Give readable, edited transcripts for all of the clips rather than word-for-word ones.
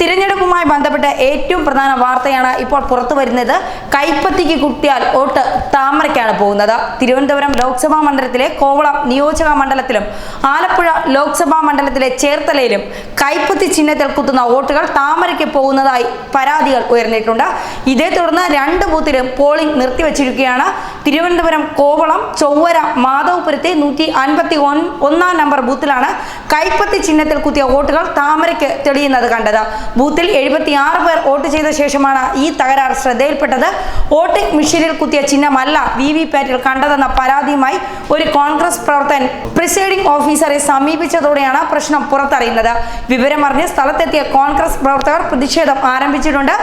തിരഞ്ഞെടുപ്പുമായി ബന്ധപ്പെട്ട ഏറ്റവും പ്രധാന വാർത്തയാണ് ഇപ്പോൾ പുറത്തു വരുന്നത്. കൈപ്പത്തിക്ക് കുത്തിയാൽ വോട്ട് താമരയ്ക്കാണ് പോകുന്നത്. തിരുവനന്തപുരം ലോക്സഭാ മണ്ഡലത്തിലെ കോവളം നിയോജക മണ്ഡലത്തിലും ആലപ്പുഴ ലോക്സഭാ മണ്ഡലത്തിലെ ചേർത്തലയിലും കൈപ്പത്തി ചിഹ്നത്തിൽ കുത്തുന്ന വോട്ടുകൾ താമരയ്ക്ക് പോകുന്നതായി പരാതികൾ ഉയർന്നിട്ടുണ്ട്. ഇതേ തുടർന്ന് 2 ബൂത്തിലും പോളിംഗ് നിർത്തിവച്ചിരിക്കുകയാണ്. തിരുവനന്തപുരം കോവളം ചൊവ്വര മാധവപുരത്തെ 151 നമ്പർ ബൂത്തിലാണ് കൈപ്പത്തി ചിഹ്നത്തിൽ കുത്തിയ വോട്ടുകൾ താമരയ്ക്ക് തെളിയുന്നത് കണ്ടത്. ബൂത്തിൽ 76 പേർ വോട്ട് ചെയ്ത ശേഷമാണ് ഈ തകരാർ ശ്രദ്ധയിൽപ്പെട്ടത്. വോട്ടിംഗ് മെഷീനിൽ കുത്തിയ ചിഹ്നമല്ല വിവിപാറ്റിൽ കണ്ടതെന്ന പരാതിയുമായി ഒരു കോൺഗ്രസ് പ്രവർത്തകൻ പ്രിസൈഡിംഗ് ഓഫീസറെ സമീപിച്ചതോടെയാണ് പ്രശ്നം പുറത്തറിയുന്നത്. വിവരമറിഞ്ഞ് സ്ഥലത്തെത്തിയ കോൺഗ്രസ് പ്രവർത്തകർ പ്രതിഷേധം ആരംഭിച്ചിട്ടുണ്ട്.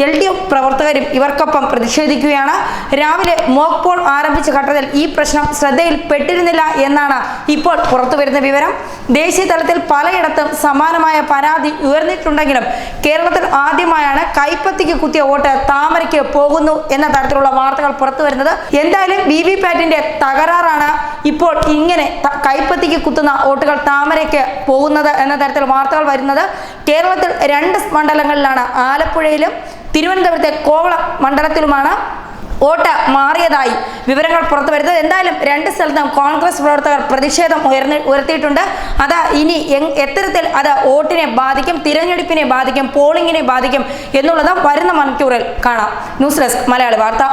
LDF പ്രവർത്തകരും ഇവർക്കൊപ്പം പ്രതിഷേധിക്കുകയാണ്. രാവിലെ മോക്ക് പോൾ ആരംഭിച്ച ഘട്ടത്തിൽ ഈ പ്രശ്നം ശ്രദ്ധയിൽപ്പെട്ടിരുന്നില്ല എന്നാണ് ഇപ്പോൾ പുറത്തുവരുന്ന വിവരം. ദേശീയ തലത്തിൽ പലയിടത്തും സമാനമായ പരാതി ഉയർന്നിട്ടുണ്ടെങ്കിലും കേരളത്തിൽ ആദ്യമായാണ് കൈപ്പത്തിക്ക് കുത്തിയ വോട്ട് താമരയ്ക്ക് പോകുന്നു എന്ന തരത്തിലുള്ള വാർത്തകൾ പുറത്തു വരുന്നത്. എന്തായാലും വിവിപാറ്റിന്റെ തകരാറാണ് ഇപ്പോൾ ഇങ്ങനെ കൈപ്പത്തിക്ക് കുത്തുന്ന വോട്ടുകൾ താമരയ്ക്ക് പോകുന്നത് എന്ന തരത്തിൽ വാർത്തകൾ വരുന്നത്. കേരളത്തിൽ 2 മണ്ഡലങ്ങളിലാണ്, ആലപ്പുഴയിലും തിരുവനന്തപുരത്തെ കോവളം മണ്ഡലത്തിലുമാണ് വോട്ട് മാറിയതായി വിവരങ്ങൾ പുറത്തു വരുന്നത്. എന്തായാലും 2 സ്ഥലത്തും കോൺഗ്രസ് പ്രവർത്തകർ പ്രതിഷേധം ഉയർത്തിയിട്ടുണ്ട്. അത് ഇനി എത്തരത്തിൽ അത് വോട്ടിനെ ബാധിക്കും, തിരഞ്ഞെടുപ്പിനെ ബാധിക്കും, പോളിംഗിനെ ബാധിക്കും എന്നുള്ളത് വരുന്ന മണിക്കൂറിൽ കാണാം. ന്യൂസ് ഡെസ്ക് മലയാളി വാർത്ത.